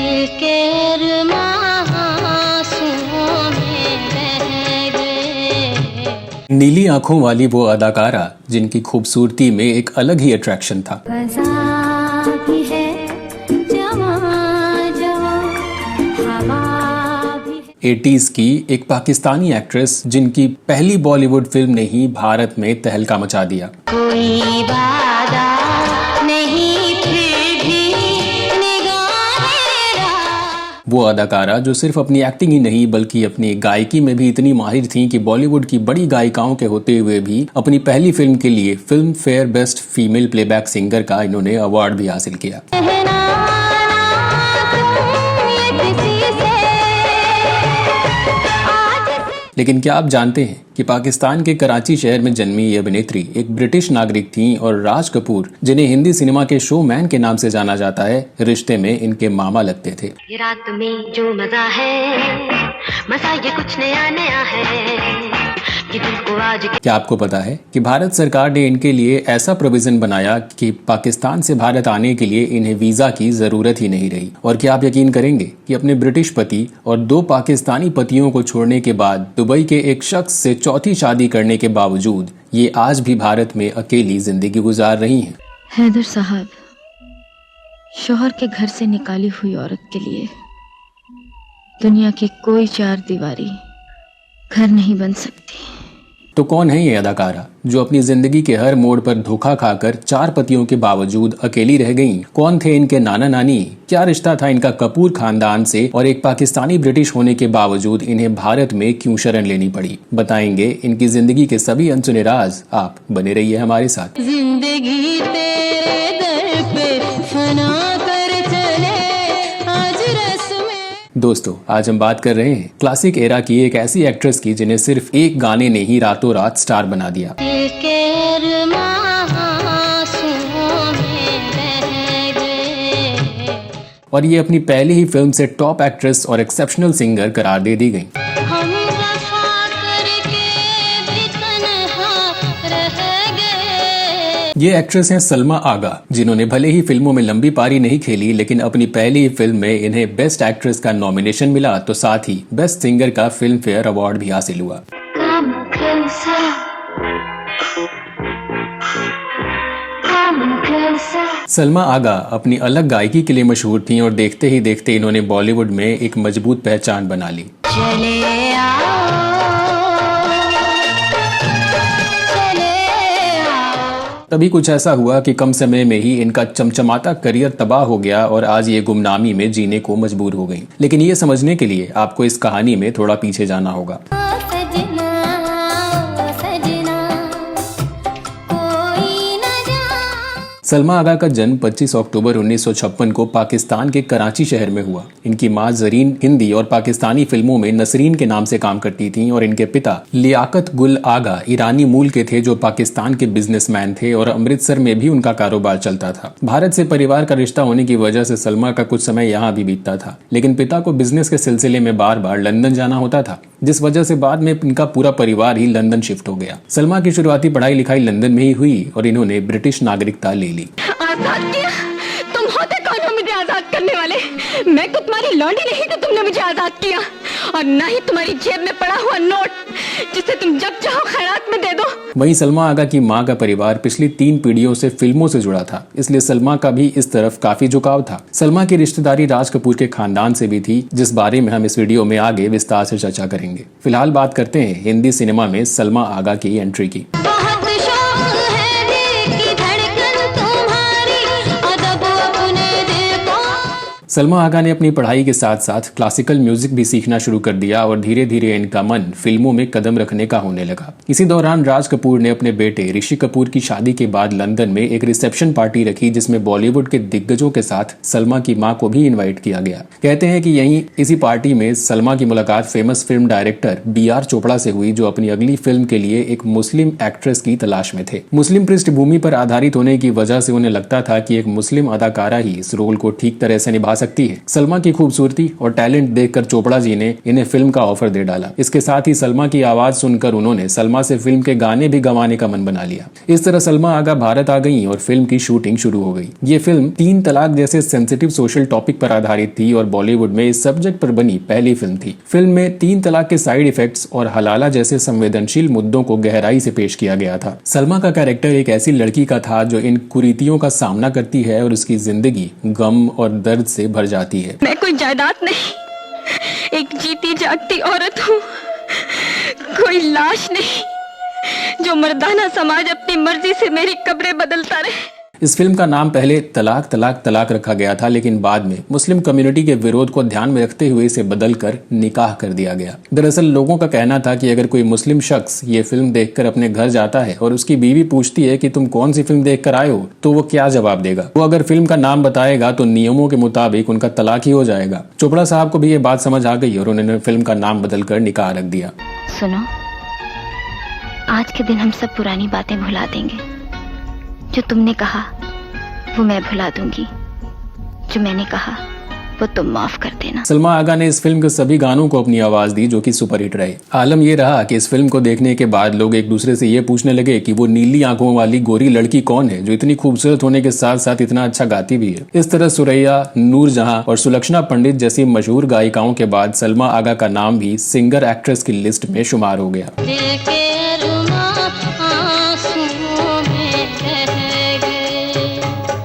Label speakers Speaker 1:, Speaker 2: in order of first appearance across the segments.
Speaker 1: दिल के अरमां आंसुओं में बह गए।
Speaker 2: नीली आंखों वाली वो अदाकारा जिनकी खूबसूरती में एक अलग ही अट्रैक्शन था।
Speaker 1: भी है जवां जवां, हवा भी है।
Speaker 2: 80s की एक पाकिस्तानी एक्ट्रेस जिनकी पहली बॉलीवुड फिल्म ने ही भारत में तहलका मचा दिया।
Speaker 1: कोई वादा नहीं फिर भी निगाहें राह।
Speaker 2: वो अदाकारा जो सिर्फ अपनी एक्टिंग ही नहीं बल्कि अपनी गायकी में भी इतनी माहिर थीं कि बॉलीवुड की बड़ी गायिकाओं के होते हुए भी अपनी पहली फिल्म के लिए film fair best female playback singer का इन्होंने अवार्ड भी हासिल किया। लेकिन क्या आप जानते हैं कि पाकिस्तान के कराची शहर में जन्मी ये अभिनेत्री एक ब्रिटिश नागरिक थीं और राज कपूर जिन्हें हिंदी सिनेमा के शो मैन के नाम से जाना जाता है, रिश्ते में इनके मामा लगते थे।
Speaker 1: ये रात में जो मजा है, मजा ये कुछ नया नया है, कि दिल को आज।
Speaker 2: क्या आपको पता है कि भारत सरकार ने इनके लिए ऐसा प्रोविजन बनाया कि पाकिस्तान से भारत आने के लिए इन्हें वीजा की जरूरत ही नहीं रही। और क्या आप यकीन करेंगे कि अपने ब्रिटिश पति और 2 पाकिस्तानी पतियों को छोड़ने के बाद दुबई के एक शख्स से चौथी शादी करने के बावजूद ये आज भी भारत में अकेली जिंदगी गुजार रही हैं।
Speaker 3: हैदर साहब, शौहर के घर से निकाली हुई औरत के लिए दुनिया की कोई 4 दीवारी घर नहीं बन सकती।
Speaker 2: तो कौन है ये अदाकारा जो अपनी जिंदगी के हर मोड़ पर धोखा खाकर 4 पतियों के बावजूद अकेली रह गईं? कौन थे इनके नाना नानी? क्या रिश्ता था इनका कपूर खानदान से? और एक पाकिस्तानी ब्रिटिश होने के बावजूद इन्हें भारत में क्यों शरण लेनी पड़ी? बताएंगे इनकी जिंदगी के सभी अनसुने राज। आप बने रहिए हमारे साथ।
Speaker 1: जिंदगी तेरे दर पे फना कर चले आज रस्में।
Speaker 2: दोस्तों, आज हम बात कर रहे हैं क्लासिक एरा की एक ऐसी एक्ट्रेस की जिन्हें सिर्फ एक गाने ने ही रातों रात स्टार बना दिया।
Speaker 1: दिल के अरमां आंसुओं में बह गए।
Speaker 2: और ये अपनी पहली ही फिल्म से टॉप एक्ट्रेस और एक्सेप्शनल सिंगर करार दे दी गई।
Speaker 1: हम वफा करके भी तन्हा रह गए।
Speaker 2: ये एक्ट्रेस हैं सलमा आगा, जिन्होंने भले ही फिल्मों में लंबी पारी नहीं खेली लेकिन अपनी पहली ही फिल्म में इन्हें बेस्ट एक्ट्रेस का नॉमिनेशन मिला तो साथ ही बेस्ट सिंगर का फिल्म फेयर अवार्ड भी हासिल हुआ।
Speaker 1: Come closer. Come closer.
Speaker 2: Salma आगा अपनी अलग गायकी के लिए मशहूर थीं और देखते ही देखते इन्होंने बॉलीवुड में एक मजबूत पहचान बना ली।
Speaker 1: चले आओ, चले आओ।
Speaker 2: तभी कुछ ऐसा हुआ कि कम समय में ही इनका चमचमाता करियर तबाह हो गया और आज ये गुमनामी में जीने को मजबूर हो गई। लेकिन ये समझने के लिए आपको इस कहानी में थोड़ा पीछे जाना होगा।
Speaker 1: सजना, सजना, कोई न जाने।
Speaker 2: सलमा आगा का जन्म 25 अक्टूबर 1956 को पाकिस्तान के कराची शहर में हुआ। इनकी मां जरीन हिंदी और पाकिस्तानी फिल्मों में नसरीन के नाम से काम करती थीं और इनके पिता लियाकत गुल आगा ईरानी मूल के थे जो पाकिस्तान के बिजनेसमैन थे और अमृतसर में भी उनका कारोबार चलता था। भारत से परिवार का रिश्ता होने की वजह से सलमा का कुछ समय यहाँ भी बीतता था, लेकिन पिता को बिजनेस के सिलसिले में बार बार लंदन जाना होता था, जिस वजह से बाद में इनका पूरा परिवार ही लंदन शिफ्ट हो गया। सलमा की शुरुआती पढ़ाई लिखाई लंदन में ही हुई और इन्होंने ब्रिटिश नागरिकता ले ली।
Speaker 3: आजाद किया? तुम होते कौन हो मुझे आजाद करने वाले? मैं तो तुम्हारी लौंडी नहीं तो तुमने मुझे आजाद किया, और ना ही तुम्हारी जेब में पड़ा हुआ नोट जिसे तुम जब चाहो खैरात में दे दो।
Speaker 2: वहीं सलमा आगा की मां का परिवार पिछली 3 पीढ़ियों से फिल्मों से जुड़ा था, इसलिए सलमा का भी इस तरफ काफी झुकाव था। सलमा की रिश्तेदारी राज कपूर के खानदान से भी थी, जिस बारे में हम इस वीडियो में आगे विस्तार से चर्चा करेंगे। फिलहाल बात करते हैं हिंदी सिनेमा में सलमा आगा की एंट्री की।
Speaker 1: बहुत शौक है दिल की धड़कन तुम्हारी, अदब अपने दिल को।
Speaker 2: सलमा आगा ने अपनी पढ़ाई के साथ साथ क्लासिकल म्यूजिक भी सीखना शुरू कर दिया और धीरे धीरे इनका मन फिल्मों में कदम रखने का होने लगा। इसी दौरान राज कपूर ने अपने बेटे ऋषि कपूर की शादी के बाद लंदन में एक रिसेप्शन पार्टी रखी, जिसमें बॉलीवुड के दिग्गजों के साथ सलमा की मां को भी इनवाइट किया गया। कहते हैं कि यहीं इसी पार्टी में सलमा की मुलाकात famous film director BR Chopra से हुई, जो अपनी अगली फिल्म के लिए एक मुस्लिम एक्ट्रेस की तलाश में थे। मुस्लिम पृष्ठभूमि पर आधारित होने की वजह से उन्हें लगता था कि एक मुस्लिम अदाकारा ही इस रोल को ठीक तरह से निभा सकती है। सलमा की खूबसूरती और टैलेंट देखकर चोपड़ा जी ने इन्हें फिल्म का ऑफर दे डाला। इसके साथ ही सलमा की आवाज सुनकर उन्होंने सलमा से फिल्म के गाने भी गंवाने का मन बना लिया। इस तरह सलमा आगा भारत आ गई और फिल्म की शूटिंग शुरू हो गई। ये फिल्म 3 तलाक जैसे सेंसिटिव सोशल टॉपिक पर आधारित थी और बॉलीवुड में इस सब्जेक्ट पर बनी पहली फिल्म थी। फिल्म में 3 तलाक के साइड इफेक्ट्स और हलाला जैसे संवेदनशील मुद्दों को गहराई से पेश किया गया था। सलमा का कैरेक्टर एक ऐसी लड़की का था जो इन कुरीतियों का सामना करती है और उसकी जिंदगी गम और दर्द से भर जाती है।
Speaker 3: मैं कोई जायदाद नहीं, एक जीती जागती औरत हूँ, कोई लाश नहीं जो मर्दाना समाज अपनी मर्जी से मेरी कब्रें बदलता रहे।
Speaker 2: इस फिल्म का नाम पहले तलाक तलाक तलाक रखा गया था, लेकिन बाद में मुस्लिम कम्युनिटी के विरोध को ध्यान में रखते हुए इसे बदलकर निकाह कर दिया गया। दरअसल लोगों का कहना था कि अगर कोई मुस्लिम शख्स ये फिल्म देखकर अपने घर जाता है और उसकी बीवी पूछती है कि तुम कौन सी फिल्म देखकर आए हो, तो वो क्या जवाब देगा। वो अगर फिल्म का नाम बताएगा तो नियमों के मुताबिक उनका तलाक ही हो जाएगा। चोपड़ा साहब को भी ये बात समझ आ गई और उन्होंने फिल्म का नाम बदलकर निकाह रख दिया।
Speaker 4: सुनो, आज के दिन हम सब पुरानी बातें भुला देंगे। जो तुमने कहा वो मैं भुला दूंगी, जो मैंने कहा वो तुम माफ कर देना।
Speaker 2: सलमा आगा ने इस फिल्म के सभी गानों को अपनी आवाज दी, जो कि सुपरहिट रहे। आलम ये रहा कि इस फिल्म को देखने के बाद लोग एक दूसरे से ये पूछने लगे कि वो नीली आंखों वाली गोरी लड़की कौन है जो इतनी खूबसूरत होने के साथ साथ इतना अच्छा गाती भी है। इस तरह सुरैया, नूरजहां और सुलक्षणा पंडित जैसी मशहूर गायिकाओं के बाद सलमा आगा का नाम भी सिंगर एक्ट्रेस की लिस्ट में शुमार हो गया।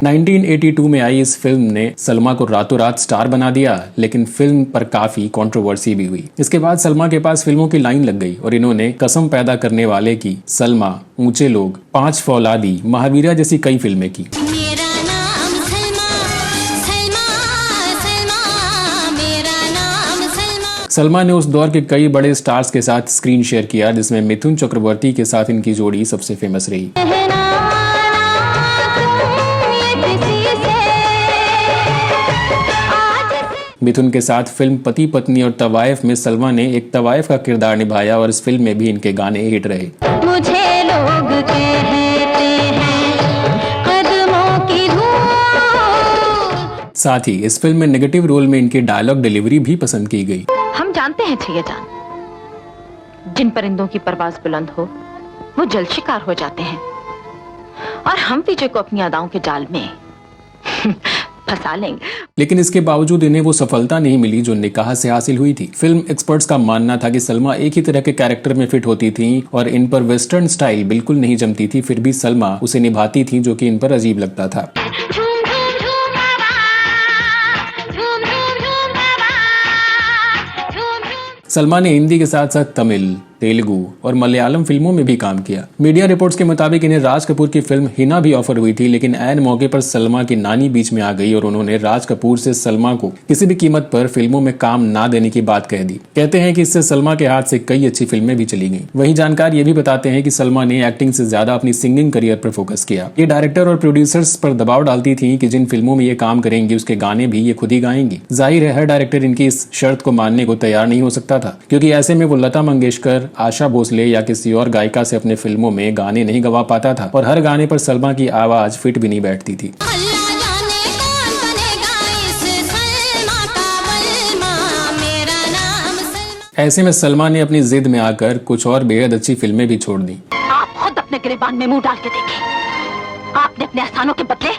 Speaker 2: 1982 में आई इस फिल्म ने सलमा को रातों रात स्टार बना दिया, लेकिन फिल्म पर काफी कंट्रोवर्सी भी हुई। इसके बाद सलमा के पास फिल्मों की लाइन लग गई और इन्होंने कसम पैदा करने वाले की, सलमा, ऊंचे लोग, 5 फौलादी, महावीरा जैसी कई फिल्में की। सलमा ने उस दौर के कई बड़े स्टार्स के साथ स्क्रीन शेयर किया, जिसमें मिथुन चक्रवर्ती के साथ इनकी जोड़ी सबसे फेमस रही। मिथुन के साथ फिल्म पति पत्नी और तवाइफ में सलमा ने एक तवाइफ का किरदार निभाया और इस फिल्म में भी इनके गाने हिट रहे।
Speaker 4: मुझे लोग कहते हैं कदमों की धूल।
Speaker 2: साथ ही इस फिल्म में नेगेटिव रोल में इनकी डायलॉग डिलीवरी भी पसंद की गई।
Speaker 5: हम जानते हैं छैया जान, जिन परिंदों की परवाज बुलंद हो वो जल शिकार हो जाते हैं, और हम विजय को अपनी अदाओं के जाल में फंसा लेंगे।
Speaker 2: लेकिन इसके बावजूद इन्हें वो सफलता नहीं मिली जो निकाह से हासिल हुई थी। फिल्म एक्सपर्ट्स का मानना था कि सलमा एक ही तरह के कैरेक्टर में फिट होती थी और इन पर वेस्टर्न स्टाइल बिल्कुल नहीं जमती थी, फिर भी सलमा उसे निभाती थी, जो कि इन पर अजीब लगता था। सलमा ने हिंदी के साथ साथ तमिल, तेलुगु और मलयालम फिल्मों में भी काम किया। मीडिया रिपोर्ट्स के मुताबिक इन्हें राज कपूर की फिल्म हिना भी ऑफर हुई थी, लेकिन ऐन मौके पर सलमा की नानी बीच में आ गई और उन्होंने राज कपूर से सलमा को किसी भी कीमत पर फिल्मों में काम ना देने की बात कह दी। कहते हैं कि इससे सलमा के हाथ से कई अच्छी फिल्में भी चली गईं। वहीं जानकार ये भी बताते हैं कि सलमा ने एक्टिंग से ज्यादा अपनी सिंगिंग करियर पर फोकस किया। ये डायरेक्टर और प्रोड्यूसर्स पर दबाव डालती थी कि जिन फिल्मों में ये काम करेंगी उसके गाने भी ये खुद ही गाएंगी। जाहिर है हर डायरेक्टर इनकी इस शर्त को मानने को तैयार नहीं हो सकता था, क्योंकि ऐसे में वो लता मंगेशकर, आशा भोसले या किसी और गायिका से अपने फिल्मों में गाने नहीं गवा पाता था और हर गाने पर सलमा की आवाज फिट भी नहीं बैठती थी। ऐसे में सलमा ने अपनी जिद में आकर कुछ और बेहद अच्छी फिल्में भी छोड़ दी।
Speaker 5: आप खुद अपने गिरेबान में मुंह डाल के देखें। आपने अपने एहसानों के बदले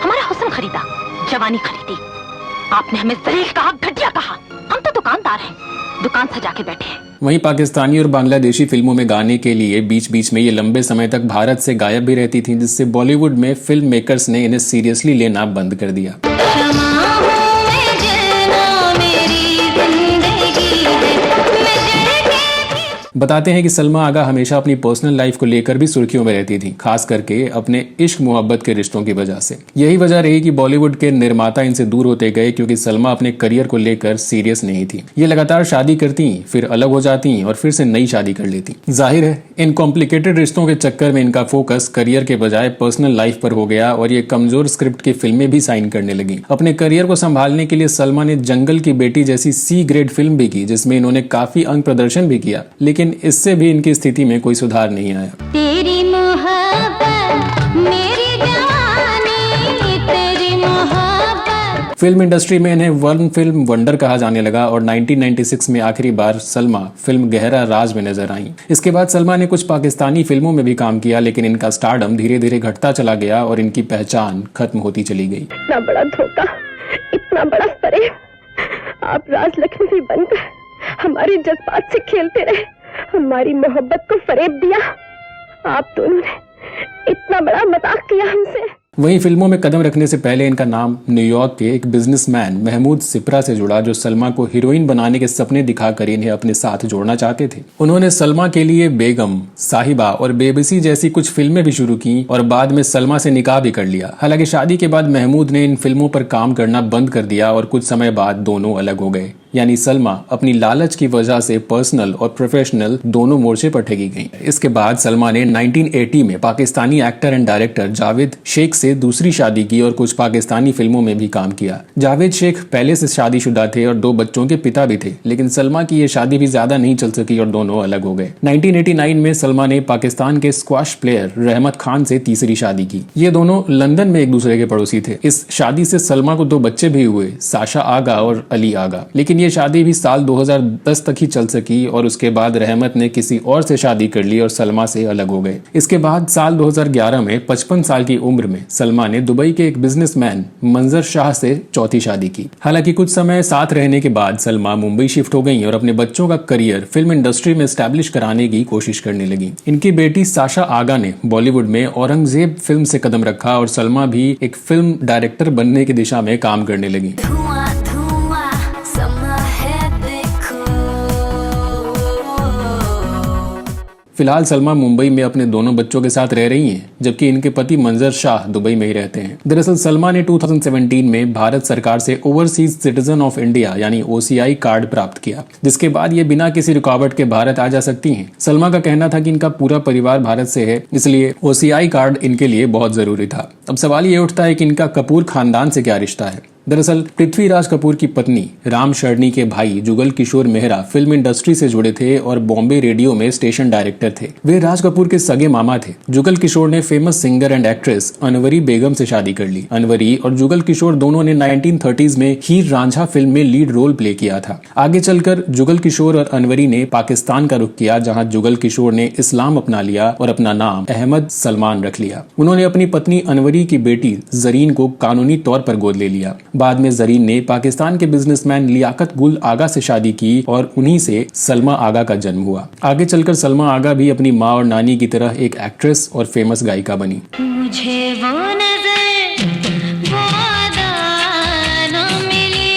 Speaker 5: हमारा हुस्न खरीदा, जवानी खरीदी। आपने हमें जलील कहा, घटिया कहा। हम तो दुकानदार हैं, दुकान सजा के बैठे हैं।
Speaker 2: वहीं पाकिस्तानी और बांग्लादेशी फिल्मों में गाने के लिए बीच बीच में ये लंबे समय तक भारत से गायब भी रहती थीं, जिससे बॉलीवुड में फिल्म मेकर्स ने इन्हें सीरियसली लेना बंद कर दिया। बताते हैं कि सलमा आगा हमेशा अपनी पर्सनल लाइफ को लेकर भी सुर्खियों में रहती थी, खास करके अपने इश्क मोहब्बत के रिश्तों की वजह से। यही वजह रही कि बॉलीवुड के निर्माता इनसे दूर होते गए, क्योंकि सलमा अपने करियर को लेकर सीरियस नहीं थी। ये लगातार शादी करती, फिर अलग हो जाती और फिर से नई शादी कर लेती। जाहिर है इन कॉम्प्लिकेटेड रिश्तों के चक्कर में इनका फोकस करियर के बजाय पर्सनल लाइफ पर हो गया और ये कमजोर स्क्रिप्ट की फिल्में भी साइन करने लगी। अपने करियर को संभालने के लिए सलमा ने जंगल की बेटी जैसी सी ग्रेड फिल्म भी की, जिसमें इन्होंने काफी अंग प्रदर्शन भी किया, लेकिन इससे भी इनकी स्थिति में कोई सुधार नहीं आया।
Speaker 4: तेरी मोहब्बत मेरी जवानी, तेरी मोहब्बत।
Speaker 2: फिल्म इंडस्ट्री में इन्हें वन फिल्म वंडर कहा जाने लगा और 1996 में आखिरी बार सलमा फिल्म गहरा राज में नजर आई। इसके बाद सलमा ने कुछ पाकिस्तानी फिल्मों में भी काम किया, लेकिन इनका स्टारडम धीरे धीरे घटता चला गया और इनकी पहचान खत्म होती चली गई।
Speaker 3: इतना बड़ा धोखा, इतना बड़ा फरेब। आप राज लक्ष्मी बनकर हमारे जज्बात से खेलते रहे, हमारी मोहब्बत को फरेब दिया। आप दोनों ने इतना बड़ा मजाक किया हमसे।
Speaker 2: वहीं फिल्मों में कदम रखने से पहले इनका नाम न्यूयॉर्क के एक बिजनेसमैन महमूद सिप्रा से जुड़ा, जो सलमा को हीरोइन बनाने के सपने दिखाकर इन्हें अपने साथ जोड़ना चाहते थे। उन्होंने सलमा के लिए बेगम, साहिबा और बेबसी जैसी कुछ फिल्में भी शुरू की और बाद में सलमा से निकाह भी कर लिया। हालांकि शादी के बाद महमूद ने इन फिल्मों पर काम करना बंद कर दिया और कुछ समय बाद दोनों अलग हो गए। यानी सलमा अपनी लालच की वजह से पर्सनल और प्रोफेशनल दोनों मोर्चे पर ठगी गई। इसके बाद सलमा ने 1980 में Pakistani actor and director Javed Sheikh से दूसरी शादी की और कुछ पाकिस्तानी फिल्मों में भी काम किया। जावेद शेख पहले से शादीशुदा थे और 2 बच्चों के पिता भी थे, लेकिन सलमा की ये शादी भी ज्यादा नहीं चल सकी और दोनों अलग हो गए। 1989 में सलमा ने पाकिस्तान के स्क्वाश प्लेयर रहमत खान से तीसरी शादी की। ये दोनों लंदन में एक दूसरे के पड़ोसी थे। इस शादी से सलमा को 2 बच्चे भी हुए, साशा आगा और अली आगा। लेकिन ये शादी भी साल 2010 तक ही चल सकी और उसके बाद रहमत ने किसी और से शादी कर ली और सलमा से अलग हो गए। इसके बाद साल 2011 में 55 साल की उम्र में सलमा ने दुबई के एक बिजनेसमैन मंजर शाह से चौथी शादी की। हालांकि कुछ समय साथ रहने के बाद सलमा मुंबई शिफ्ट हो गई और अपने बच्चों का करियर फिल्म इंडस्ट्री में एस्टैब्लिश कराने की कोशिश करने लगी। इनकी बेटी साशा आगा ने बॉलीवुड में औरंगजेब फिल्म से कदम रखा और सलमा भी एक फिल्म डायरेक्टर बनने की दिशा में काम करने लगी। फिलहाल सलमा मुंबई में अपने दोनों बच्चों के साथ रह रही हैं, जबकि इनके पति मंजर शाह दुबई में ही रहते हैं। दरअसल सलमा ने 2017 में भारत सरकार से ओवरसीज सिटीजन ऑफ इंडिया यानी OCI कार्ड प्राप्त किया, जिसके बाद ये बिना किसी रुकावट के भारत आ जा सकती हैं। सलमा का कहना था कि इनका पूरा परिवार भारत से है, इसलिए OCI कार्ड इनके लिए बहुत जरूरी था। अब सवाल ये उठता है कि इनका कपूर खानदान से क्या रिश्ता है। दरअसल पृथ्वीराज कपूर की पत्नी राम शर्णी के भाई जुगल किशोर मेहरा फिल्म इंडस्ट्री से जुड़े थे और बॉम्बे रेडियो में स्टेशन डायरेक्टर थे। वे राज कपूर के सगे मामा थे। जुगल किशोर ने famous singer and actress Anwari Begum से शादी कर ली। अनवरी और जुगल किशोर दोनों ने 1930s में हीर रांझा फिल्म में लीड रोल प्ले किया था। आगे चलकर जुगल किशोर और अनवरी ने पाकिस्तान का रुख किया, जहाँ जुगल किशोर ने इस्लाम अपना लिया और अपना नाम अहमद सलमान रख लिया। उन्होंने अपनी पत्नी अनवरी की बेटी जरीन को कानूनी तौर पर गोद ले लिया। बाद में जरीन ने पाकिस्तान के बिजनेसमैन लियाकत गुल आगा से शादी की और उन्हीं से सलमा आगा का जन्म हुआ। आगे चलकर सलमा आगा भी अपनी माँ और नानी की तरह एक एक्ट्रेस और फेमस गायिका बनी।
Speaker 1: मुझे वो नजर वो अदा न मिली।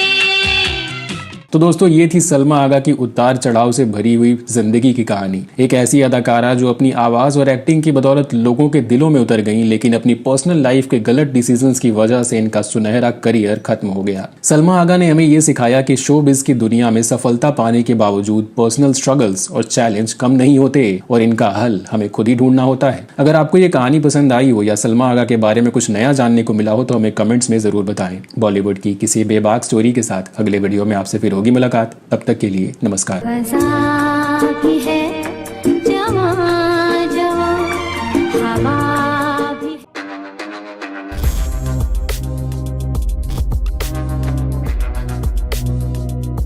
Speaker 2: तो दोस्तों, ये थी सलमा आगा की उतार चढ़ाव से भरी हुई जिंदगी की कहानी। एक ऐसी अदाकारा जो अपनी आवाज और एक्टिंग की बदौलत लोगों के दिलों में उतर गई, लेकिन अपनी पर्सनल लाइफ के गलत डिसीजंस की वजह से इनका सुनहरा करियर खत्म हो गया। सलमा आगा ने हमें ये सिखाया कि शोबिज की दुनिया में सफलता पाने के बावजूद पर्सनल स्ट्रगल्स और चैलेंज कम नहीं होते और इनका हल हमें खुद ही ढूंढना होता है। अगर आपको ये कहानी पसंद आई हो या सलमा आगा के बारे में कुछ नया जानने को मिला हो तो हमें कमेंट्स में जरूर बताएं। बॉलीवुड की किसी बेबाक स्टोरी के साथ अगले वीडियो में आपसे फिर होगी मुलाकात। तब तक के लिए नमस्कार।